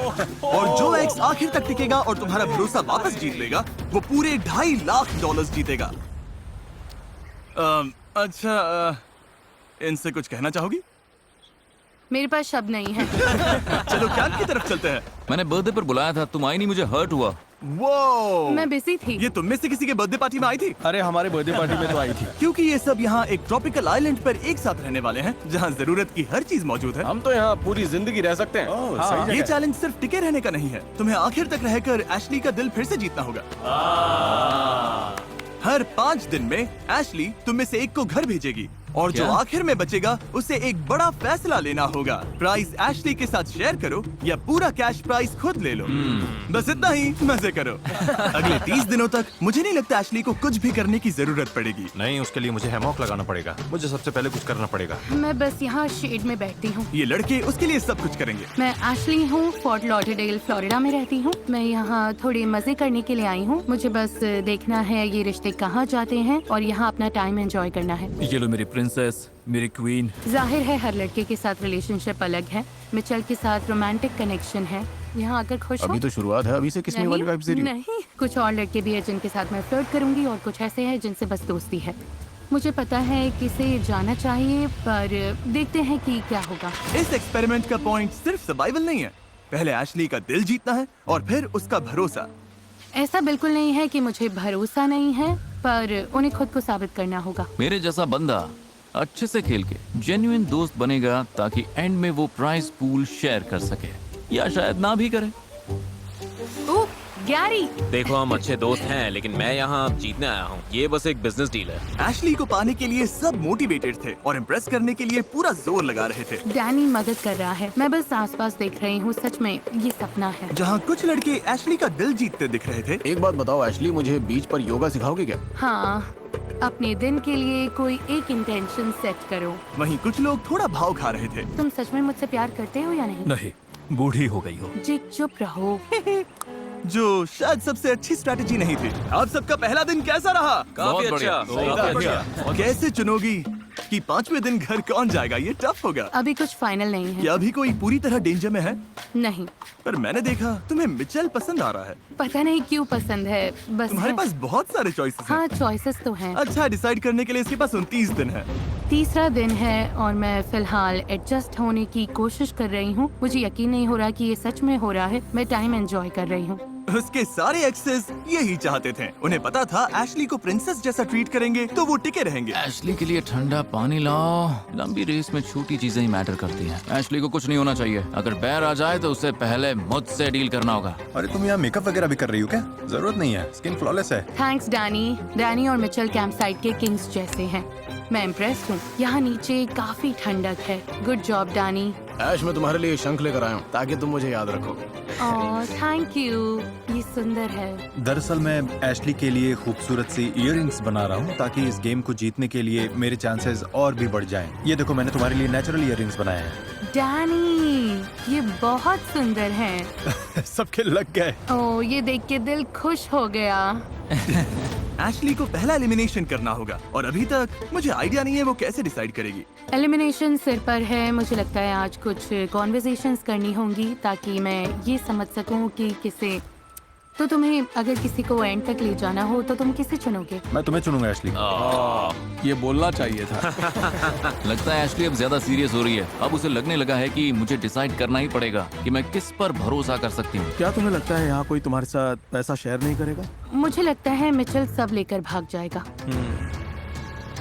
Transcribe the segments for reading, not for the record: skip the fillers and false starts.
और जो एक्स आखिर तक टिकेगा और तुम्हारा भरोसा वापस जीत लेगा, वो पूरे $2.5 लाख जीतेगा। अच्छा, इनसे कुछ कहना चाहोगी? मेरे पास शब्द नहीं है। चलो कैंप की तरफ चलते हैं। मैंने बर्थडे पर बुलाया था, तुम आई नहीं, मुझे हर्ट हुआ। वो मैं बिजी थी। ये तुम में से किसी के बर्थडे पार्टी में आई थी? अरे हमारे बर्थडे पार्टी में तो आई थी। क्योंकि ये सब यहाँ एक ट्रॉपिकल आइलैंड पर एक साथ रहने वाले हैं, जहाँ जरूरत की हर चीज मौजूद है। हम तो यहाँ पूरी जिंदगी रह सकते हैं। हाँ, ये चैलेंज सिर्फ टिके रहने का नहीं है, तुम्हें आखिर तक रहकर एशली का दिल फिर से जीतना होगा। हर 5 दिन में एशली तुम में से एक को घर भेजेगी और जो क्या? आखिर में बचेगा उसे एक बड़ा फैसला लेना होगा। प्राइस एशली के साथ शेयर करो या पूरा कैश प्राइस खुद ले लो। बस इतना ही, मजे करो। अगले 30 दिनों तक मुझे नहीं लगता एशली को कुछ भी करने की जरूरत पड़ेगी। नहीं, उसके लिए मुझे हैमॉक लगाना पड़ेगा। मुझे सबसे पहले कुछ करना पड़ेगा। मैं बस यहाँ शेड में बैठती हूँ। ये लड़के उसके लिए सब कुछ करेंगे। मैं एशली हूँ, फोर्ट लॉडरडेल फ्लोरिडा में रहती हूँ। मैं यहाँ थोड़े मजे करने के लिए आई हूँ। मुझे बस देखना है ये रिश्ते कहाँ जाते हैं और यहाँ अपना टाइम एंजॉय करना है। ये लो मेरी प्रिंसेस, मेरी क्वीन। जाहिर है हर लड़के के साथ रिलेशनशिप अलग है। मिचेल के साथ रोमांटिक कनेक्शन है। यहाँ आकर खुश हो? अभी तो शुरुआत है, अभी से किसने वाली वाइब दे रही हो? नहीं, कुछ और लड़के भी है जिनके साथ मैं फ्लर्ट करूंगी और कुछ ऐसे हैं जिनसे बस दोस्ती है। मुझे पता है किसे जाना चाहिए, पर देखते हैं कि क्या होगा। इस एक्सपेरिमेंट का पॉइंट सिर्फ सर्वाइवल नहीं है, पहले एशली का दिल जीतना है और फिर उसका भरोसा। ऐसा बिल्कुल नहीं है कि मुझे भरोसा नहीं है, पर उन्हें खुद को साबित करना होगा। मेरे जैसा बंदा अच्छे से खेल के जेन्युइन दोस्त बनेगा ताकि एंड में वो प्राइस पूल शेयर कर सके, या शायद ना भी करे। ओह, गैरी! देखो, हम अच्छे दोस्त हैं, लेकिन मैं यहाँ जीतने आया हूँ। ये बस एक बिजनेस डील है। एशली को पाने के लिए सब मोटिवेटेड थे और इम्प्रेस करने के लिए पूरा जोर लगा रहे थे। डैनी मदद कर रहा है, मैं बस आसपास देख रही हूँ। सच में ये सपना है। जहाँ कुछ लड़के एशली का दिल जीतते दिख रहे थे। एक बात बताओ एशली, मुझे बीच पर योगा सिखाओगे क्या? हाँ, अपने दिन के लिए कोई एक इंटेंशन सेट करो। वहीं कुछ लोग थोड़ा भाव खा रहे थे। तुम सच में मुझसे प्यार करते हो या नहीं? नहीं, बूढ़ी हो गई हो। जी चुप रहो। जो शायद सबसे अच्छी स्ट्रैटेजी नहीं थी। आप सबका पहला दिन कैसा रहा? काफी अच्छा, काफी अच्छा। कैसे चुनोगी कि 5वें दिन घर कौन जाएगा? ये टफ होगा। अभी कुछ फाइनल नहीं है। क्या अभी कोई पूरी तरह डेंजर में है? नहीं, पर मैंने देखा तुम्हें मिचेल पसंद आ रहा है। पता नहीं क्यों पसंद है, बस तुम्हारे है। पास बहुत सारे चॉइसेस हैं। हाँ, चॉइसेस तो हैं। अच्छा, डिसाइड करने के लिए इसके पास 29 दिन है। तीसरा दिन है और मैं फिलहाल एडजस्ट होने की कोशिश कर रही हूँ। मुझे यकीन नहीं हो रहा कि ये सच में हो रहा है। मैं टाइम एंजॉय कर रही हूँ। उसके सारे एक्सेस यही चाहते थे। उन्हें पता था एशली को प्रिंसेस जैसा ट्रीट करेंगे तो वो टिके रहेंगे। एशली के लिए ठंडा पानी लाओ। लंबी रेस में छोटी चीजें ही मैटर करती हैं। एशली को कुछ नहीं होना चाहिए। अगर बैर आ जाए तो उसे पहले मुझसे डील करना होगा। अरे तुम यहाँ मेकअप वगैरह भी कर रही हो क्या? जरूरत नहीं है, स्किन फ्लॉलेस है। Thanks Danny. डैनी और मिचेल कैंप साइट के किंग्स जैसे हैं। मैं इम्प्रेस्ड हूँ। यहाँ नीचे काफी ठंडक है। Good job Danny. ऐश, मैं तुम्हारे लिए शंख लेकर आया हूँ ताकि तुम मुझे याद रखो। ओह, थैंक यू। ये सुंदर है। दरअसल मैं एशली के लिए खूबसूरत सी इयररिंग्स बना रहा हूँ ताकि इस गेम को जीतने के लिए मेरे चांसेस और भी बढ़ जाएं। ये देखो, मैंने तुम्हारे लिए नेचुरल इयररिंग्स बनाए हैं। डैनी, ये बहुत सुंदर हैं। सबके लग गए। ओह, ये देख के दिल खुश हो गया। एशली को पहला एलिमिनेशन करना होगा और अभी तक मुझे आइडिया नहीं है वो कैसे डिसाइड करेगी। एलिमिनेशन सिर पर है। मुझे लगता है आज कुछ कॉन्वर्सेशंस करनी होंगी ताकि मैं ये समझ सकूं कि किसे। तो तुम्हें अगर किसी को एंड तक ले जाना हो तो तुम किसे चुनोगे? मैं तुम्हें चुनूंगा एशली। ये बोलना चाहिए था। लगता है एशली अब ज्यादा सीरियस हो रही है। अब उसे लगने लगा है कि मुझे डिसाइड करना ही पड़ेगा कि मैं किस पर भरोसा कर सकती हूँ। क्या तुम्हें लगता है यहाँ कोई तुम्हारे साथ पैसा शेयर नहीं करेगा? मुझे लगता है मिचेल सब लेकर भाग जाएगा।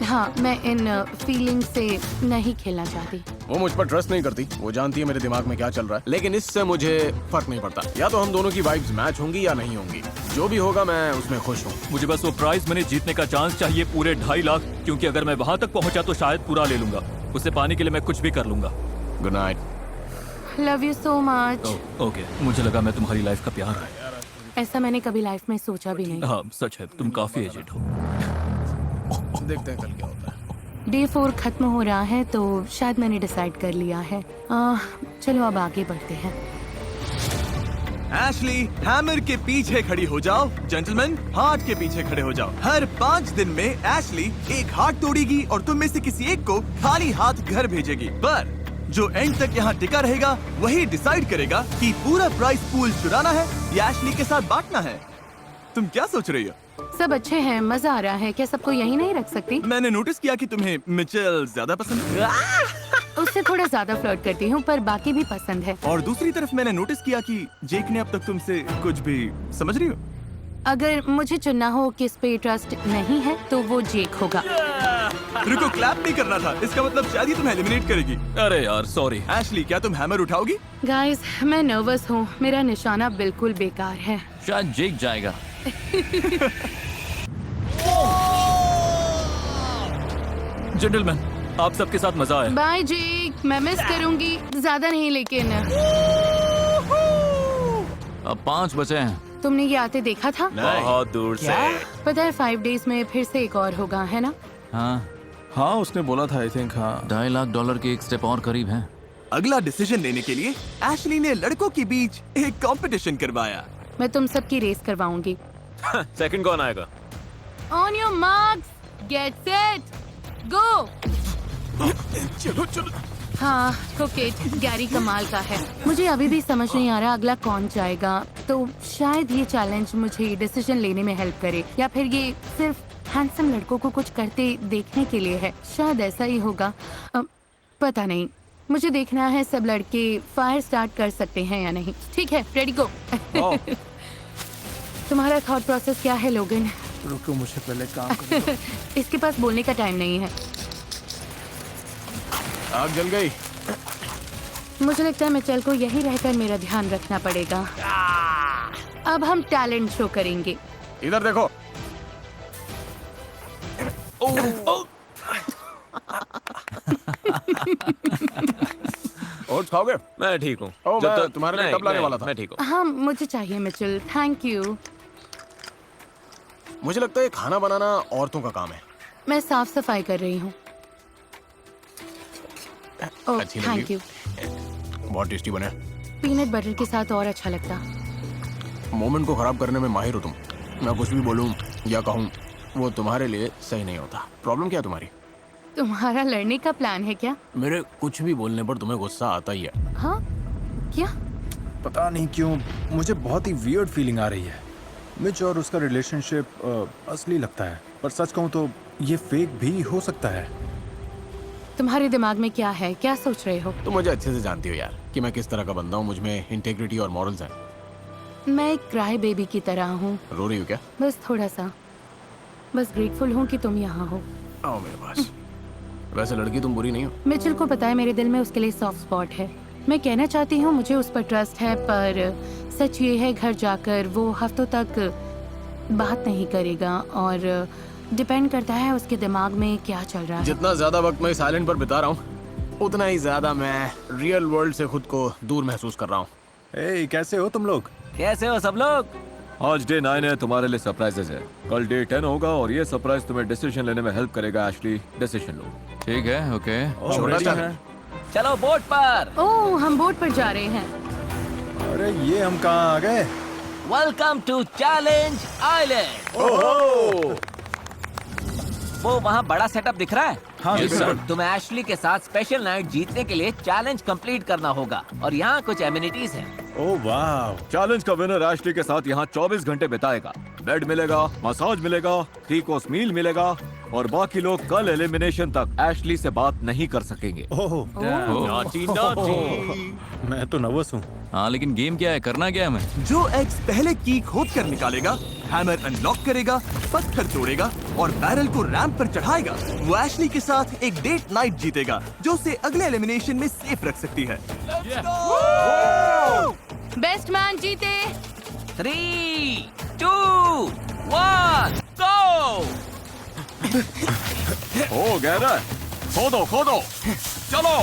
हाँ, मैं इन फीलिंग से नहीं खेलना चाहती। वो मुझ पर ट्रस्ट नहीं करती। वो जानती है मेरे दिमाग में क्या चल रहा है, लेकिन इससे मुझे फर्क नहीं पड़ता। या तो हम दोनों की वाइब्स मैच होंगी या नहीं होंगी। जो भी होगा मैं उसमें खुश हूँ। मुझे बस वो प्राइज मनी जीतने का चांस चाहिए, पूरे 2.5 लाख, क्योंकि अगर मैं वहाँ तक पहुँचा तो शायद पूरा ले लूंगा। उसे पाने के लिए मैं कुछ भी कर लूंगा। Good night. Love you so much. Okay, मुझे लगा मैं तुम्हारी लाइफ का प्यार है। ऐसा मैंने कभी लाइफ में सोचा भी नहीं। हाँ, सच है, तुम काफी एजेड हो। देखते हैं कल क्या होता है। डे 4 खत्म हो रहा है तो शायद मैंने डिसाइड कर लिया है। चलो अब आगे बढ़ते हैं। एशली, हैमर के पीछे खड़ी हो जाओ। जेंटलमैन, हार्ट के पीछे खड़े हो जाओ। हर 5 दिन में एशली एक हार्ट तोड़ेगी और तुम में से किसी एक को खाली हाथ घर भेजेगी। पर जो एंड तक यहाँ टिका रहेगा वही डिसाइड करेगा कि पूरा प्राइस पूल चुराना है या एशली के साथ बांटना है। तुम क्या सोच रही हो? सब अच्छे हैं, मजा आ रहा है। क्या सबको यही नहीं रख सकती? मैंने नोटिस किया कि तुम्हें मिचेल ज्यादा पसंद है उससे थोड़ा ज्यादा फ्लर्ट करती हूँ, पर बाकी भी पसंद है। और दूसरी तरफ मैंने नोटिस किया कि जेक ने अब तक तुमसे कुछ भी, समझ रही हो? अगर मुझे चुनना हो किस पे ट्रस्ट नहीं है तो वो जेक होगा। रुको, क्लैप नहीं करना था, इसका मतलब शायद ही तुम्हें एलिमिनेट करेगी। अरे यार सॉरी। एशली, क्या तुम हैमर उठाओगी? गाइस, मैं नर्वस हूँ, मेरा निशाना बिल्कुल बेकार है। शायद जेक जाएगा। जेंटलमैन, आप सबके साथ मजा आया। बाय जेक, मैं मिस करूंगी, ज्यादा नहीं लेकिन। अब 5 बचे हैं। तुमने ये आते देखा था? बहुत दूर से। पता है 5 डेज में फिर से एक और होगा, है ना? हाँ, हाँ उसने बोला था, आई थिंक। हाँ $2.5 लाख के एक स्टेप और करीब हैं। अगला डिसीजन लेने के लिए एशली ने लड़कों के बीच एक कंपटीशन करवाया। मैं तुम सबकी रेस करवाऊंगी। सेकंड कौन आएगा? On your marks, get set, go. चलो चलो। हाँ, कुकिट गैरी कमाल का है। मुझे अभी भी समझ नहीं आ रहा अगला कौन जाएगा, तो शायद ये चैलेंज मुझे डिसीजन लेने में हेल्प करे, या फिर ये सिर्फ हैंडसम लड़कों को कुछ करते देखने के लिए है। शायद ऐसा ही होगा, पता नहीं। मुझे देखना है सब लड़के फायर स्टार्ट कर सकते हैं या नहीं। ठीक है, रेडी गो। तुम्हारा थॉट प्रोसेस क्या है लोगन? रुको, मुझे पहले काम करने इसके पास बोलने का टाइम नहीं है। आग जल गई। मुझे लगता है मिचेल को यही रहकर मेरा ध्यान रखना पड़ेगा। अब हम टैलेंट शो करेंगे। इधर देखो। ओट्स खाओगे? मैं ठीक हूँ। ओह, जब मैं तक- तुम्हारे लिए नहीं, टब लाने नहीं, वाला था। मैं ठीक हूँ। हाँ, मुझे चाहिए मिचेल, थैंक यू। मुझे लगता है खाना बनाना औरतों का काम है। मैं साफ सफाई कर रही हूँ। ओह, अच्छी लगी। Thank you. बहुत टेस्टी बने। पीनट बटर के साथ और अच्छा लगता। मोमेंट को खराब करने में माहिर हो तुम। मैं कुछ भी बोलूं या कहूं, वो तुम्हारे लिए सही नहीं होता। प्रॉब्लम क्या है तुम्हारी? तुम्हारा लड़ने का प्लान है क्या? मेरे कुछ भी बोलने पर तुम्हें गुस्सा आता ही है। हाँ, क्या? पता नहीं क्यों मुझे बहुत ही वियर्ड फीलिंग आ रही है। मिच और उसका रिलेशनशिप असली लगता है, पर सच कहूँ तो ये फेक भी हो सकता है। तुम्हारे दिमाग में क्या है, क्या सोच रहे हो? तुम मुझे अच्छे से जानती हो यार कि मैं किस तरह का बंदा हूँ। मुझ में इंटेग्रिटी और मॉरल्स हैं। मैं एक क्राई बेबी की तरह हूँ, रो रही हो क्या? बस थोड़ा सा। बस ग्रेटफुल हूँ कि तुम यहाँ हो। आओ मेरे पास। वैसे लड़की तुम बुरी नहीं हो। मिचेल को पता है मेरे दिल में उसके लिए सॉफ्ट स्पॉट है। मैं कहना चाहती हूँ मुझे उस पर ट्रस्ट है, पर सच ये है घर जाकर वो हफ्तों तक बात नहीं करेगा, और डिपेंड करता है उसके दिमाग में क्या चल रहा है। जितना ज्यादा वक्त मैं साइलेंट पर बिता रहा हूँ, उतना ही ज्यादा मैं रियल वर्ल्ड से खुद को दूर महसूस कर रहा हूँ। ए, कैसे हो तुम लोग? कैसे हो सब लोग? आज डे 9 है, तुम्हारे लिए सरप्राइजेज है। कल डे 10 होगा और ये सरप्राइज तुम्हें डिसीजन लेने में हेल्प करेगा। एशली, डिसीजन लो। ठीक है, ओके। छोटा चल। चलो बोट पर। ओह, हम बोट पर जा रहे हैं। अरे ये हम कहाँ आ गए? Welcome to challenge island. वो वहाँ बड़ा सेटअप दिख रहा है? हाँ, Yes, sir. तुम्हें एशली के साथ स्पेशल नाइट जीतने के लिए चैलेंज कंप्लीट करना होगा, और यहाँ कुछ एमिनिटीज हैं। ओह वाह। चैलेंज का विनर एशली के साथ यहाँ 24 घंटे बिताएगा। बेड मिलेगा, मसाज मिलेगा, 3 कोर्स मील मिलेगा, और बाकी लोग कल एलिमिनेशन तक एशली से बात नहीं कर सकेंगे। ओह, नॉटी नॉटी। मैं तो नर्वस हूँ। हाँ, लेकिन गेम क्या है, करना क्या है हमें? जो एक्स पहले की खोद कर निकालेगा, हैमर अनलॉक करेगा, पत्थर तोड़ेगा और बैरल को रैंप पर चढ़ाएगा, वो एशली के साथ एक डेट नाइट जीतेगा, जो उसे अगले एलिमिनेशन में सेफ रख सकती है। बेस्ट मैन जीते। 3, 2, 1, गो। हो गया ना? खोदो खोदो, चलो।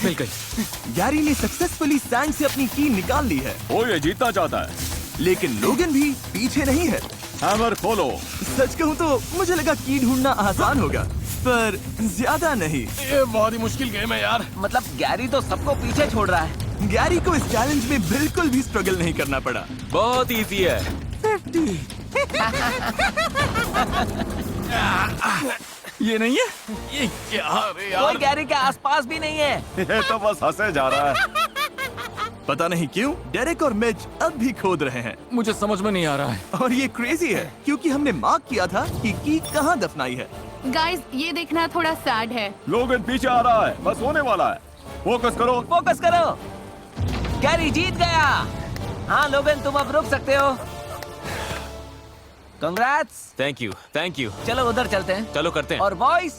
मिल गई। गैरी ने सक्सेसफुली सैंड से अपनी की निकाल ली है, वो ये जीतना चाहता है। लेकिन लोगन भी पीछे नहीं है। हैमर खोलो। सच कहूँ तो मुझे लगा की ढूंढना आसान होगा, पर ज्यादा नहीं। ये बहुत ही मुश्किल गेम है यार। मतलब गैरी तो सबको पीछे छोड़ रहा है। गैरी को इस चैलेंज में बिल्कुल भी स्ट्रगल नहीं करना पड़ा। बहुत इजी है। 50। ये नहीं है? ये क्या? अरे कोई गैरी के आसपास भी नहीं है। ये तो बस हंसे जा रहा है। पता नहीं क्यों डेरेक और मिच अब भी खोद रहे हैं मुझे समझ में नहीं आ रहा है। और ये क्रेजी है क्योंकि हमने मार्क किया था कि की कहाँ दफनाई है। गाइस, ये देखना थोड़ा सैड है। लोगन पीछे आ रहा है, बस होने वाला है। फोकस करो। फोकस करो। गैरी जीत गया। हाँ लोगन, तुम अब रुक सकते हो। कंग्रेट्स। थैंक यू चलो उधर चलते हैं। चलो करते हैं। और बॉयज,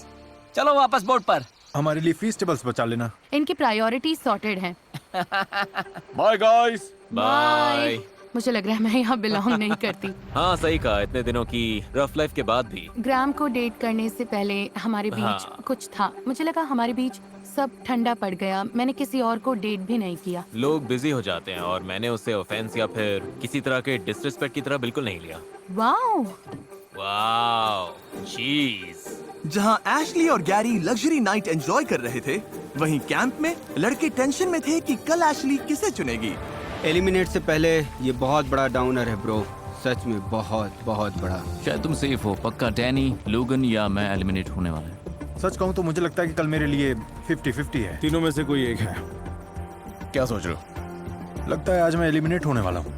चलो वापस बोट पर। हमारे लिए फेस्टिवल्स बचा लेना। इनकी प्रायोरिटी सॉर्टेड हैं। Bye guys. बाय। मुझे लग रहा है मैं यहाँ बिलोंग नहीं करती। हाँ सही कहा, इतने दिनों की रफ लाइफ के बाद भी। ग्राम को डेट करने से पहले हमारे बीच हाँ। कुछ था। मुझे लगा हमारे बीच सब ठंडा पड़ गया। मैंने किसी और को डेट भी नहीं किया। लोग बिजी हो जाते हैं और मैंने उसे ऑफेंस या फिर किसी तरह के डिसरिस्पेक्ट की तरह बिल्कुल नहीं लिया। वाओ। वाओ, चीज। जहाँ एशली और गैरी लग्जरी नाइट एंजॉय कर रहे थे, वहीं कैंप में लड़के टेंशन में थे कि कल एशली किसे चुनेगी। एलिमिनेट से पहले ये बहुत बड़ा डाउनर है ब्रो, सच में बहुत बहुत बड़ा। शायद तुम सेफ हो। पक्का डैनी, लोगन या मैं एलिमिनेट होने वाला है। सच कहूँ तो मुझे लगता है कि कल मेरे लिए 50-50 है। तीनों में से कोई एक है। क्या सोच रहे हो? लगता है आज मैं एलिमिनेट होने वाला हूँ।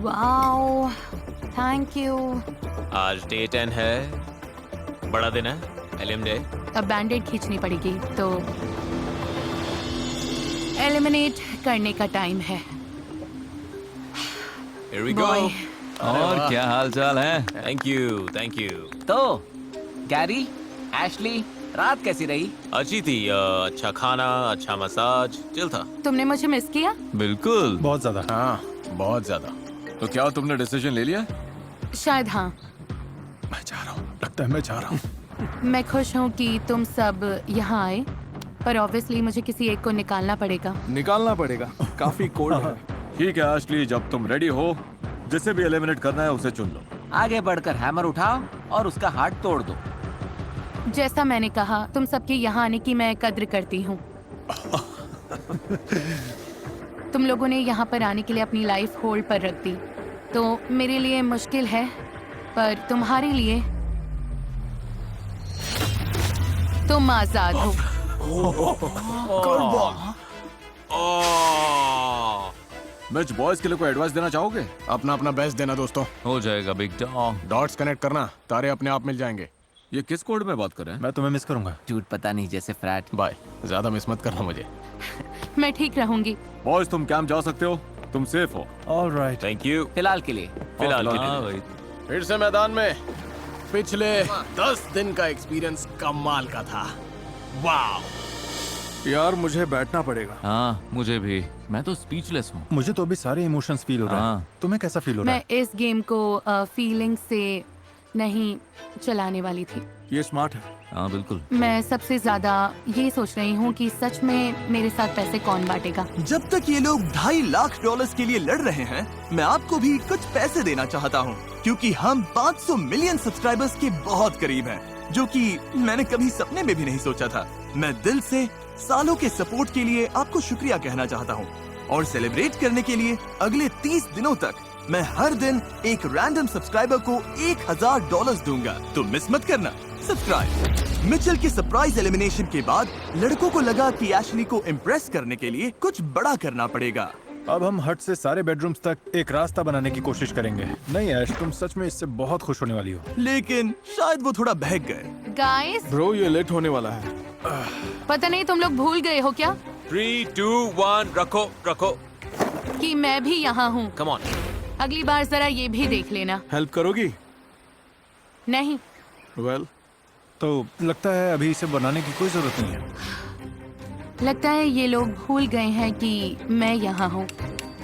Wow, thank you. आज डे 10 है, बड़ा दिन है, एलिम डे। अब बैंडेड खींचनी पड़ेगी तो एलिमिनेट करने का टाइम है। Here we go. Boy. और क्या हाल चाल है? Thank you. तो गैरी, एशली, रात कैसी रही? अच्छी थी। अच्छा खाना, अच्छा मसाज, चिल था। तुमने मुझे मिस किया? बिल्कुल। बहुत ज्यादा। हाँ, बहुत ज्यादा। तो क्या तुमने डिसीजन ले लिया? शायद हाँ। मैं जा रहा हूँ, लगता है मैं जा रहा हूँ। मैं खुश हूँ कि तुम सब यहाँ आए, पर ऑब्वियसली मुझे किसी एक को निकालना पड़ेगा। निकालना पड़ेगा, काफी कोल्ड है। ठीक है एशली, जब तुम रेडी हो, जिसे भी एलिमिनेट करना है उसे चुन लो। आगे बढ़कर हैमर उठाओ और उसका हाथ तोड़ दो। जैसा मैंने कहा, तुम सबके यहाँ आने की मैं कद्र करती हूँ। तुम लोगों ने यहाँ पर आने के लिए अपनी लाइफ होल्ड पर रख दी, तो मेरे लिए मुश्किल है, पर तुम्हारे लिए तुम आजाद हो। मैच बॉयज के लिए कोई एडवाइस देना चाहोगे? अपना अपना बेस्ट देना दोस्तों। हो जाएगा बिग डॉग। डॉट्स कनेक्ट करना, तारे अपने आप मिल जाएंगे। ये किस कोड में बात कर रहे हैं? मैं तुम्हें मिस करूंगा। झूठ पता नहीं, जैसे फ्रैट। बाय, ज्यादा मिस मत करना मुझे। मैं ठीक रहूंगी। बॉयज तुम कैंप जा सकते हो, तुम सेफ हो। ऑलराइट। Thank you. फिलहाल के लिए। फिलहाल के हाँ लिए। भाई। फिर से मैदान में। पिछले 10 दिन का एक्सपीरियंस कमाल का था। वाह। यार मुझे बैठना पड़ेगा। हाँ मुझे भी। मैं तो स्पीचलेस हूँ। मुझे तो अभी सारे इमोशंस फील हो रहे हाँ। हैं। तुम्हें कैसा फील हो रहा मैं इस गेम को फीलिंग से नहीं चलाने वाली थी। है? ये स्मार्ट है। हाँ बिल्कुल। मैं सबसे ज्यादा ये सोच रही हूँ कि सच में मेरे साथ पैसे कौन बांटेगा। जब तक ये लोग $2.5 लाख के लिए लड़ रहे हैं, मैं आपको भी कुछ पैसे देना चाहता हूँ, क्योंकि हम 500 मिलियन सब्सक्राइबर्स के बहुत करीब हैं, जो कि मैंने कभी सपने में भी नहीं सोचा था। मैं दिल से सालों के सपोर्ट के लिए आपको शुक्रिया कहना चाहता हूँ, और सेलिब्रेट करने के लिए अगले 30 दिनों तक मैं हर दिन एक रैंडम सब्सक्राइबर को $1000 दूंगा। तो मिस मत करना सब्सक्राइब। मिचेल के सरप्राइज एलिमिनेशन के बाद लड़कों को लगा कि एशली को इम्प्रेस करने के लिए कुछ बड़ा करना पड़ेगा। अब हम हट से सारे बेडरूम्स तक एक रास्ता बनाने की कोशिश करेंगे। नहीं ऐश, तुम सच में इससे बहुत खुश होने वाली हो। लेकिन शायद वो थोड़ा बहक गए। गाइस, ब्रो ये लेट होने वाला है। पता नहीं तुम लोग भूल गए हो क्या 3, 2, 1, रखो रखो। कि मैं भी यहाँ हूँ। Come on. अगली बार जरा ये भी देख लेना। हेल्प करोगी? नहीं, वेल, तो लगता है अभी इसे बनाने की कोई जरूरत नहीं है। लगता है ये लोग भूल गए हैं कि मैं यहाँ हूँ,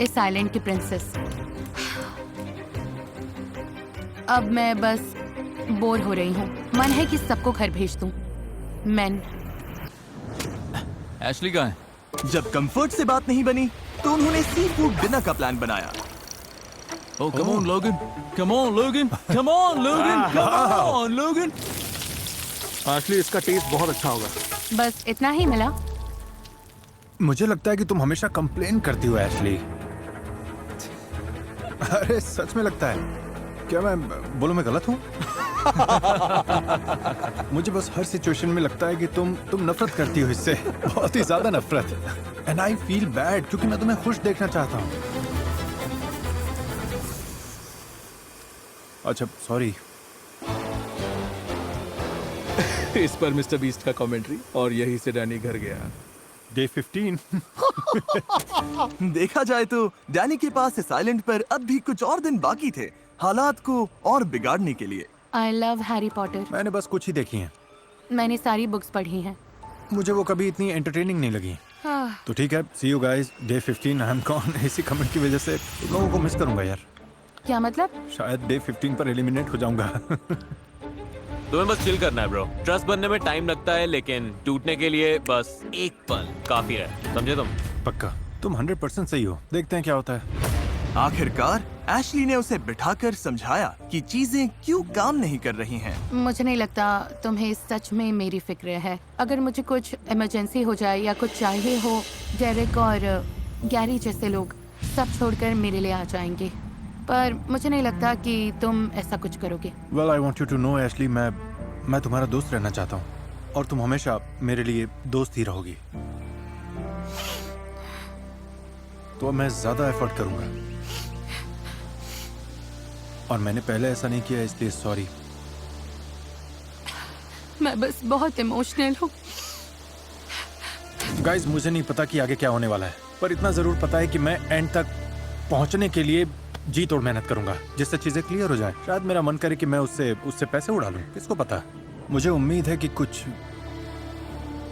इस आइलैंड की प्रिंसेस। अब मैं बस बोर हो रही हूँ। मन है कि सबको घर भेज दूँ। मैन एशली कहाँ है? जब कंफर्ट से बात नहीं बनी, तो उन्होंने सी फूड डिनर का प्लान बनाया। Oh, come on, Logan. Come on, Logan. Come on, Logan. Come on, Logan. Ashley, इसका टेस्ट बहुत अच्छा होगा। बस इतना ही मिला। मुझे लगता है कि तुम हमेशा कंप्लेन करती हो एशली। अरे सच में लगता है। क्या मैं बोलो मैं गलत हूँ? मुझे बस हर सिचुएशन में लगता है कि तुम नफरत करती हो इससे, बहुत ही ज्यादा नफरत। एंड आई फील बैड क्योंकि मैं तुम्हें खुश देखना चाहता हूँ। अच्छा सॉरी। इस पर मिस्टर बीस्ट का कमेंट्री, और यही से डैनी घर गया। डे 15। देखा जाए तो डैनी के पास इस आइलैंड पर अब भी कुछ और दिन बाकी थे हालात को और बिगाड़ने के लिए। I love Harry Potter. मैंने बस कुछ ही देखी हैं। मैंने सारी बुक्स पढ़ी हैं। मुझे वो कभी इतनी एंटरटेनिंग नहीं लगी। तो ठीक है, see you guys, day 15 I am gone. इसी कमेंट की वजह से तुम लोगों को मिस करूंगा यार। क्या मतलब? शायद डे 15 पर एलिमिनेट हो जाऊंगा। तुम्हें बस चिल करना है ब्रो। ट्रस्ट बनने में टाइम लगता है, लेकिन टूटने के लिए बस एक पल काफी है, समझे तुम? पक्का तुम 100% सही हो। देखते हैं क्या होता है। आखिरकार एशली ने उसे बिठाकर समझाया कि चीजें क्यों काम नहीं कर रही हैं। मुझे नहीं लगता तुम्हें सच में मेरी फिक्र है। अगर मुझे कुछ इमरजेंसी हो जाए या कुछ चाहिए हो, डेरेक और गैरी जैसे लोग सब छोड़कर मेरे लिए आ जाएंगे। पर मुझे नहीं लगता कि तुम ऐसा कुछ करोगे। Well I want you to know Ashley, मैं तुम्हारा दोस्त रहना चाहता हूँ और तुम हमेशा मेरे लिए दोस्त ही रहोगी। तो अब मैं ज्यादा एफर्ट करूंगा और मैंने पहले ऐसा नहीं किया, इसलिए सॉरी। मैं बस बहुत इमोशनल हूँ। गाइस मुझे नहीं पता कि आगे क्या होने वाला है, पर इतना जरूर पता है कि मैं एंड तक पहुंचने के लिए जी तोड़ मेहनत करूंगा, जिससे चीजें क्लियर हो जाए। शायद मेरा मन करे कि मैं उससे पैसे उड़ा लूं, किसको पता। मुझे उम्मीद है कि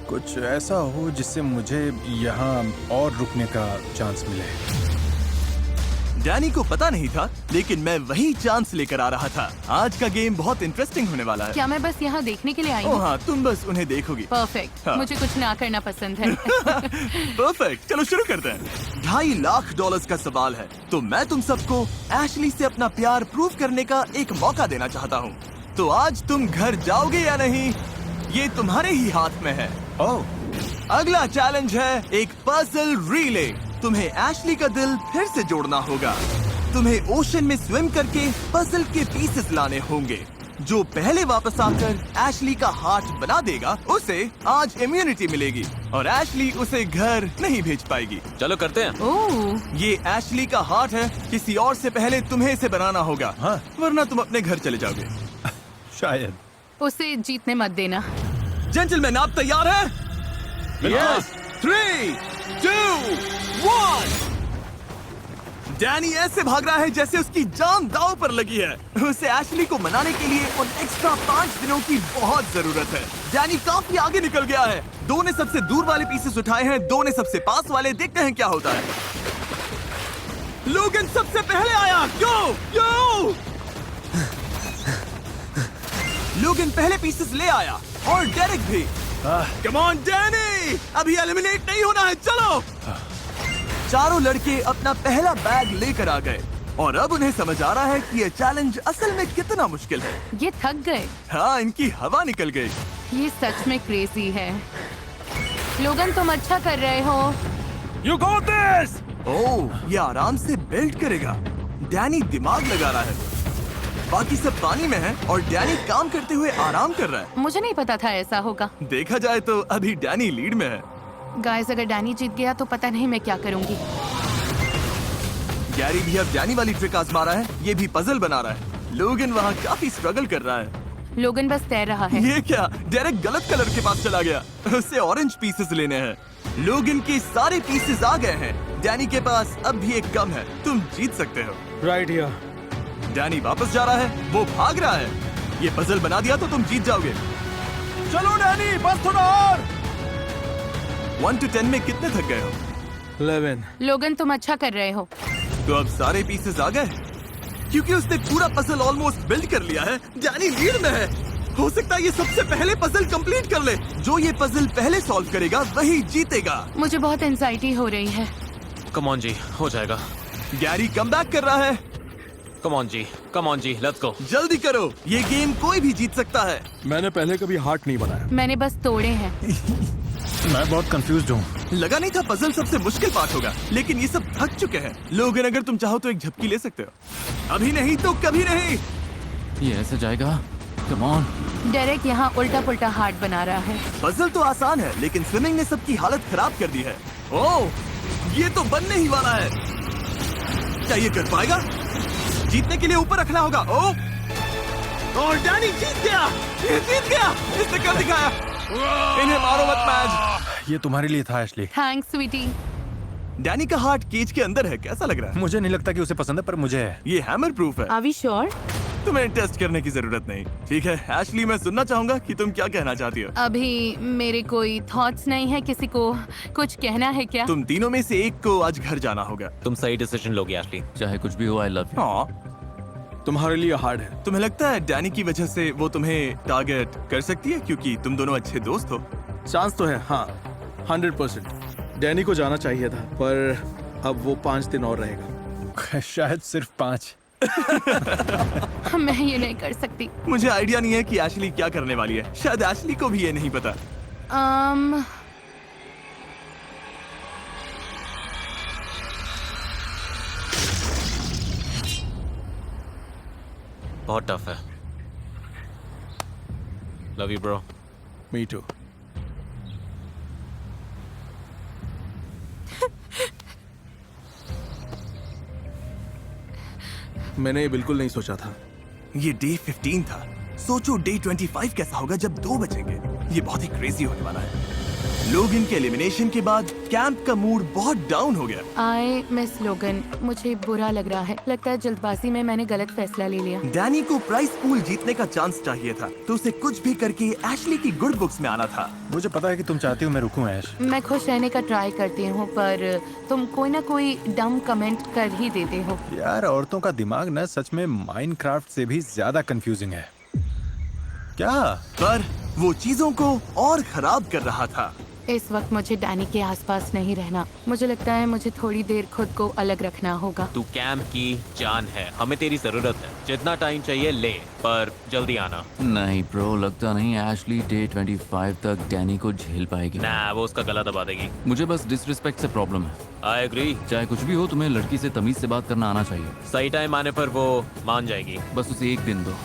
कुछ ऐसा हो जिससे मुझे यहाँ और रुकने का चांस मिले। डैनी को पता नहीं था, लेकिन मैं वही चांस लेकर आ रहा था। आज का गेम बहुत इंटरेस्टिंग होने वाला है। क्या मैं बस यहाँ देखने के लिए आई ओह हूँ? हाँ, तुम बस उन्हें देखोगी। परफेक्ट। हाँ। मुझे कुछ ना करना पसंद है। परफेक्ट, चलो शुरू करते हैं। $2.5 लाख का सवाल है, तो मैं तुम सबको एशली से अपना प्यार प्रूव करने का एक मौका देना चाहता हूँ। तो आज तुम घर जाओगे या नहीं, ये तुम्हारे ही हाथ में है। ओह अगला चैलेंज है एक पजल रिले। तुम्हें एशली का दिल फिर से जोड़ना होगा। तुम्हें ओशन में स्विम करके पजल के पीसेस लाने होंगे। जो पहले वापस आकर एशली का हार्ट बना देगा, उसे आज इम्यूनिटी मिलेगी और एशली उसे घर नहीं भेज पाएगी। चलो करते हैं। ओह, ये एशली का हार्ट है, किसी और से पहले तुम्हें इसे बनाना होगा। हाँ। वरना तुम अपने घर चले जाओगे। शायद। उसे जीतने मत देना। जेंटलमैन, आप तैयार हैं? Yes. 3, 2, 1। डैनी ऐसे भाग रहा है जैसे उसकी जान दांव पर लगी है। उसे एशली को मनाने के लिए उन एक्स्ट्रा 5 दिनों की बहुत जरूरत है। डैनी काफी आगे निकल गया है। 2 ने सबसे दूर वाले पीसेस उठाए हैं, 2 ने सबसे पास वाले। देखते हैं क्या होता है। लोगन सबसे पहले आया। गो गो। लोगन पहले पीसेस ले आया और डेरेक भी। कम ऑन डैनी, अभी एलिमिनेट नहीं होना है, चलो। चारों लड़के अपना पहला बैग लेकर आ गए और अब उन्हें समझ आ रहा है कि ये चैलेंज असल में कितना मुश्किल है। ये थक गए। हाँ, इनकी हवा निकल गई। ये सच में क्रेजी है। लोगन, तुम अच्छा कर रहे हो। You got this! ओह, ये आराम से बेल्ट करेगा। डैनी दिमाग लगा रहा है। बाकी सब पानी में है और डैनी काम करते हुए आराम कर रहा है। मुझे नहीं पता था ऐसा होगा। देखा जाए तो अभी डैनी लीड में है। गाइस, अगर डैनी जीत गया तो पता नहीं मैं क्या करूंगी। गैरी भी अब डैनी वाली ट्रिक आजमा रहा है। ये भी पजल बना रहा है। लोगन वहाँ काफी स्ट्रगल कर रहा है। लोगन बस तैर रहा है। ये क्या? डेरेक गलत कलर के पास चला गया। उसे ऑरेंज पीसेस लेने हैं। लोगन के सारे पीसेस आ गए हैं। डैनी के पास अब भी एक कम है। तुम जीत सकते हो। Right here. डैनी वापस जा रहा है, वो भाग रहा है। ये पजल बना दिया तो तुम जीत जाओगे। चलो डैनी, बस थोड़ा और। 1 to 10 में कितने थक गए हो? 11। लोगन, तुम अच्छा कर रहे हो। तो अब सारे पीसेस आ गए क्योंकि उसने पूरा पजल ऑलमोस्ट बिल्ड कर लिया है। डैनी लीड में है। हो सकता है ये सबसे पहले पजल कंप्लीट कर ले। जो ये पजल पहले सॉल्व करेगा वही जीतेगा। मुझे बहुत एंजाइटी हो रही है। कम ऑन जी, हो जाएगा। गैरी कमबैक कर रहा है। कम ऑन जी, लेट्स गो। जल्दी करो, ये गेम कोई भी जीत सकता है। मैंने पहले कभी हार्ट नहीं बनाया। मैंने बस तोड़े हैं। मैं बहुत कंफ्यूज्ड हूँ। लगा नहीं था पजल सबसे मुश्किल पार्ट होगा, लेकिन ये सब थक चुके हैं। लोगन, अगर तुम चाहो तो एक झपकी ले सकते हो। अभी नहीं तो कभी नहीं। ये ऐसे जाएगा? Come on. डेरेक यहाँ उल्टा पुल्टा हार्ट बना रहा है। पजल तो आसान है, लेकिन स्विमिंग ने सबकी हालत खराब कर दी है। ओह, ये तो बनने ही वाला है। क्या ये कर पाएगा? जीतने के लिए ऊपर रखना होगा। ओह, और डैनी जीत गया। ये जीत गया। इसने कर दिखाया। इन्हें मारो मत मैच। ये तुम्हारे लिए था एशली। थैंक्स स्वीटी। डैनी का हार्ट केज के अंदर है। कैसा लग रहा है? मुझे नहीं लगता कि उसे पसंद है, पर मुझे है। ये हैमर प्रूफ है। Are we sure? तुम्हें टेस्ट करने की जरूरत नहीं। ठीक है एशली, मैं सुनना चाहूंगा कि तुम क्या कहना चाहती हो। अभी मेरे कोई थॉट्स नहीं है। किसी को कुछ कहना है क्या? तुम तीनों में से एक को आज घर जाना होगा। तुम सही डिसीजन लोगे एशली। चाहे कुछ भी हो, आई लव यू। हाँ, तुम्हारे लिए हार्ड है। तुम्हें लगता है डैनी की वजह से वो तुम्हें टारगेट कर सकती है क्योंकि तुम दोनों अच्छे दोस्त हो? चांस तो है, हाँ, 100%। डैनी को जाना चाहिए था, पर अब वो 5 दिन और रहेगा। शायद सिर्फ 5। मैं ये नहीं कर सकती। मुझे आइडिया नहीं है कि एशली क्या करने वाली है। शायद एशली को भी ये नहीं पता। बहुत टफ है। Love you bro. Me too. मैंने ये बिल्कुल नहीं सोचा था। ये डे 15 था। सोचो डे 25 कैसा होगा जब 2 बचेंगे। ये बहुत ही क्रेजी होने वाला है। लोग इनके एलिमिनेशन के बाद कैंप का मूड बहुत डाउन हो गया। आई मिस लोगन। मुझे बुरा लग रहा है। लगता है जल्दबाजी में मैंने गलत फैसला ले लिया। डैनी को प्राइस पूल जीतने का चांस चाहिए था, तो उसे कुछ भी करके एशली की गुड बुक्स में आना था। मुझे पता है कि तुम चाहती हो मैं रुकूं ऐश। मैं खुश रहने का ट्राई करती हूँ, पर तुम कोई ना कोई डम कमेंट कर ही देते हो। यार, औरतों का दिमाग ना सच में माइनक्राफ्ट से भी ज्यादा कंफ्यूजिंग है। क्या? पर वो चीजों को और खराब कर रहा था। इस वक्त मुझे डैनी के आसपास नहीं रहना। मुझे लगता है मुझे थोड़ी देर खुद को अलग रखना होगा। तू कैंप की जान है। हमें तेरी जरूरत है। जितना टाइम चाहिए ले, पर जल्दी आना। नहीं ब्रो, लगता नहीं एशली डे 25 तक डैनी को झेल पाएगी। ना, वो उसका गला दबा देगी। मुझे बस डिसरिस्पेक्ट से प्रॉब्लम है। I agree. चाहे कुछ भी हो, तुम्हें लड़की से तमीज से बात करना आना चाहिए। सही टाइम आने पर वो मान जाएगी। बस उसे एक दिन दो।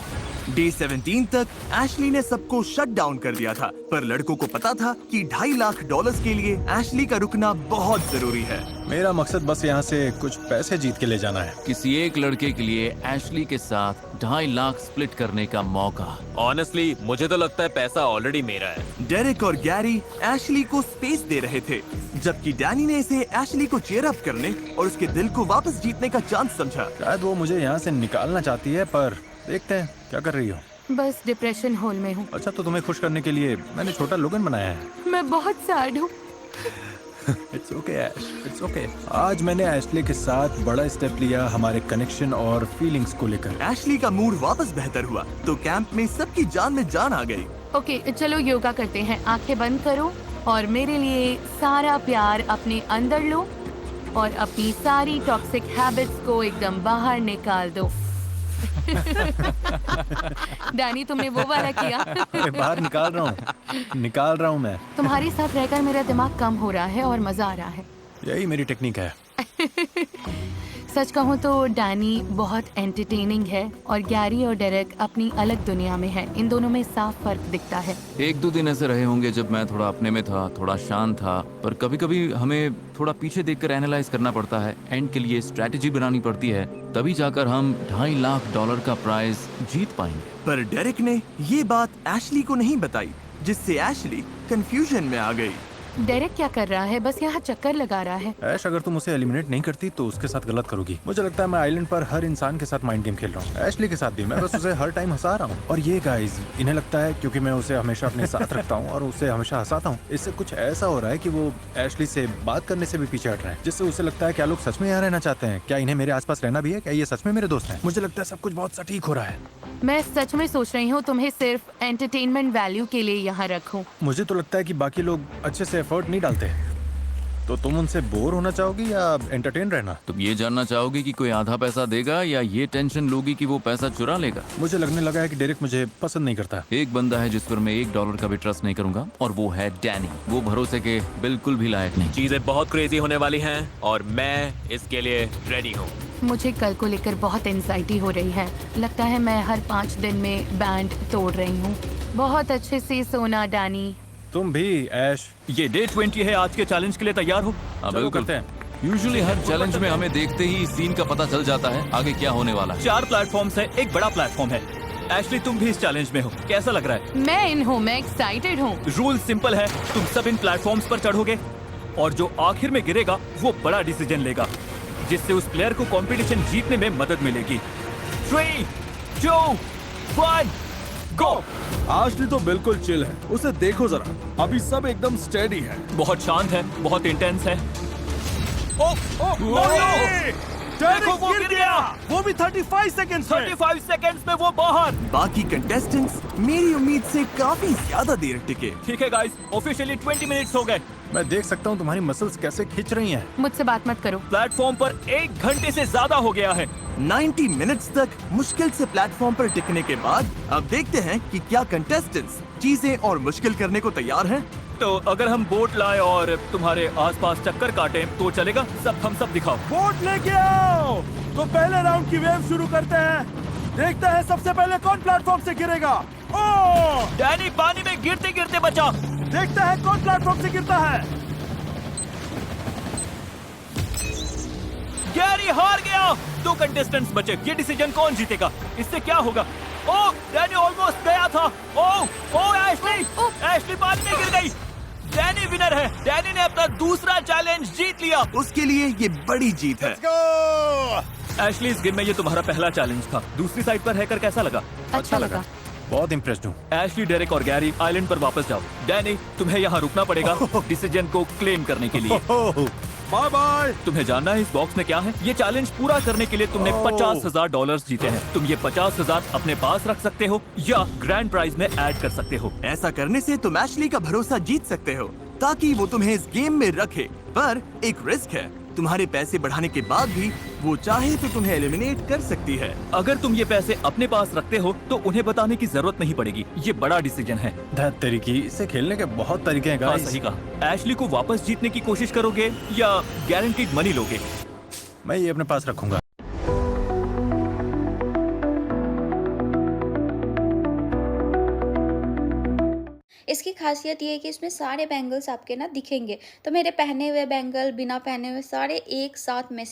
डे 17 तक एशली ने सबको शट डाउन कर दिया था, पर लड़कों को पता था कि $2.5 लाख के लिए एशली का रुकना बहुत जरूरी है। मेरा मकसद बस यहाँ से कुछ पैसे जीत के ले जाना है। किसी एक लड़के के लिए एशली के साथ 2.5 लाख स्प्लिट करने का मौका। ऑनेस्टली मुझे तो लगता है पैसा ऑलरेडी मेरा है। डेरेक और गैरी एशली को स्पेस दे रहे थे, जबकि डैनी ने इसे एशली को चीयर अप करने और उसके दिल को वापस जीतने का चांस समझा। शायद वो मुझे यहाँ से निकालना चाहती है, पर देखते हैं क्या कर रही हो। बस डिप्रेशन होल में हूँ। अच्छा, तो तुम्हें खुश करने के लिए मैंने छोटा लोगन बनाया है। मैं बहुत सैड हूँ। It's okay Ash, it's okay. आज मैंने एशली के साथ बड़ा स्टेप लिया हमारे कनेक्शन और फीलिंग्स को लेकर। एशली का मूड वापस बेहतर हुआ, तो कैंप में सबकी जान में जान आ गई। ओके, चलो योगा करते हैं। आंखें बंद करो और मेरे लिए सारा प्यार अपने अंदर लो और अपनी सारी टॉक्सिक हैबिट्स को एकदम बाहर निकाल दो। डैनी, तुमने वो वाला किया। बाहर निकाल रहा हूँ मैं। तुम्हारे साथ रहकर मेरा दिमाग कम हो रहा है और मजा आ रहा है। यही मेरी टेक्निक है। सच कहूँ तो डैनी बहुत एंटरटेनिंग है और गैरी और डेरेक अपनी अलग दुनिया में है। इन दोनों में साफ फर्क दिखता है। 1-2 दिन ऐसे रहे होंगे जब मैं थोड़ा अपने में था, थोड़ा शांत था, पर कभी कभी हमें थोड़ा पीछे देखकर एनालाइज करना पड़ता है। एंड के लिए स्ट्रेटेजी बनानी पड़ती है, तभी जाकर हम $2.5 लाख का प्राइज जीत पाएंगे। पर डेरेक ने ये बात एशली को नहीं बताई, जिससे एशली कंफ्यूजन में आ गई। डेरेक क्या कर रहा है? बस यहाँ चक्कर लगा रहा है। ऐश, अगर तुम उसे एलिमिनेट नहीं करती तो उसके साथ गलत करोगी। मुझे लगता है मैं आइलैंड पर हर इंसान के साथ माइंड गेम खेल रहा हूँ। एशली के साथ भी मैं बस उसे हर टाइम हंसा रहा हूँ। और ये गाइज, इन्हें लगता है क्योंकि मैं उसे हमेशा अपने साथ रखता हूँ और उसे हमेशा हंसाता हूँ, इससे कुछ ऐसा हो रहा है कि वो एशली से बात करने से भी पीछे हट रहे हैं, जिससे उसे लगता है क्या लोग सच में यहाँ रहना चाहते हैं, क्या इन्हें मेरे आसपास रहना भी है, क्या ये सच में मेरे दोस्त हैं। मुझे लगता है सब कुछ बहुत सटीक हो रहा है। मैं सच में सोच रही हूँ तुम्हें सिर्फ एंटरटेनमेंट वैल्यू के लिए यहाँ रखूं। मुझे तो लगता है कि बाकी लोग अच्छे से एफर्ट नहीं डालते। तो तुम उनसे बोर होना चाहोगी या एंटरटेन रहना? तुम ये जानना चाहोगे कि कोई आधा पैसा देगा या ये टेंशन लोगी कि वो पैसा चुरा लेगा? मुझे लगने लगा है कि डेरिक मुझे पसंद नहीं करता। एक बंदा है जिस पर मैं $1 का भी ट्रस्ट नहीं करूंगा और वो है डैनी। वो भरोसे के बिल्कुल भी लायक नहीं। चीजें बहुत क्रेजी होने वाली हैं और मैं इसके लिए रेडी हूँ। मुझे कल को लेकर बहुत एंजाइटी हो रही है। लगता है मैं हर 5 दिन में बैंड तोड़ रही हूँ। बहुत अच्छे से सोना डैनी। तुम भी ऐश। ये डे 20 है, आज के चैलेंज के लिए तैयार हो? हाँ चलो बिल्कुल। करते हैं। यूजुअली हर चैलेंज में हमें देखते ही सीन का पता चल जाता है आगे क्या होने वाला है। 4 प्लेटफॉर्म्स है, एक बड़ा प्लेटफॉर्म है। एशली तुम भी इस चैलेंज में हो, कैसा लग रहा है? मैं इन हूँ, मैं एक्साइटेड हूँ। रूल सिंपल है, तुम सब इन प्लेटफॉर्म्स पर चढ़ोगे और जो आखिर में गिरेगा वो बड़ा डिसीजन लेगा, जिससे उस प्लेयर को कंपटीशन जीतने में मदद मिलेगी। 3, 2, 1 गो। आशली तो बिल्कुल चिल है, उसे देखो जरा, अभी सब एकदम स्टेडी है। बहुत शांत है, बहुत इंटेंस है। देखो वो गिर गया, वो भी 35 सेकंड्स में। 35 सेकंड्स में वो बाहर। बाकी कंटेस्टेंट्स मेरी उम्मीद से काफी ज्यादा देर टिके। ठीक है गाइस, ऑफिशियली 20 मिनट्स हो गए। मैं देख सकता हूँ तुम्हारी मसल्स कैसे खिंच रही हैं। मुझसे बात मत करो। प्लेटफॉर्म पर 1 घंटे से ज्यादा हो गया है। 90 मिनट्स तक मुश्किल से प्लेटफॉर्म पर टिकने के बाद अब देखते हैं कि क्या कंटेस्टेंट्स चीजें और मुश्किल करने को तैयार हैं। तो अगर हम बोट लाए और तुम्हारे आसपास चक्कर काटें तो चलेगा? हम सब दिखाओ। बोट लेके आओ। तो पहले राउंड की वेव शुरू करते हैं। देखते हैं सबसे पहले कौन प्लेटफॉर्म से गिरेगा। ओह! डैनी पानी में गिरते गिरते बचा। देखते हैं कौन प्लेटफॉर्म से गिरता है। गैरी हार गया। 2 कंटेस्टेंट्स बचे। ये डिसीजन कौन जीतेगा? इससे क्या होगा? ओह, डैनी ऑलमोस्ट गया था। ओह एशली, एशली पानी में गिर गई। डैनी विनर है। डैनी ने अपना दूसरा चैलेंज जीत लिया। उसके लिए ये बड़ी जीत है। एशली, इस गेम में ये तुम्हारा पहला चैलेंज था। दूसरी साइड पर रहकर कैसा लगा? अच्छा लगा। बहुत इम्प्रेस्ड हूँ। एशली, डेरेक और गैरी आइलैंड पर वापस जाओ। डैनी, तुम्हें यहाँ रुकना पड़ेगा डिसीजन को क्लेम करने के लिए। Bye bye. तुम्हें जानना है इस बॉक्स में क्या है? ये चैलेंज पूरा करने के लिए तुमने $50,000 जीते हैं। तुम ये 50,000 अपने पास रख सकते हो या ग्रैंड प्राइज में ऐड कर सकते हो। ऐसा करने से तुम एशली का भरोसा जीत सकते हो ताकि वो तुम्हें इस गेम में रखे, पर एक रिस्क है। तुम्हारे पैसे बढ़ाने के बाद भी वो चाहे तो तुम्हें एलिमिनेट कर सकती है। अगर तुम ये पैसे अपने पास रखते हो तो उन्हें बताने की जरूरत नहीं पड़ेगी। ये बड़ा डिसीजन है। धत तरीकी, इसे खेलने के बहुत तरीके हैं हाँ, guys। सही कहा। एशली को वापस जीतने की कोशिश करोगे या गारंटीड मनी लोगे? मैं ये अपने पास रखूंगा। इसकी खासियत ये है कि इसमें सारे बैंगल्स आपके ना दिखेंगे, तो मेरे पहने हुए बैंगल, बिना पहने हुए सारे एक साथ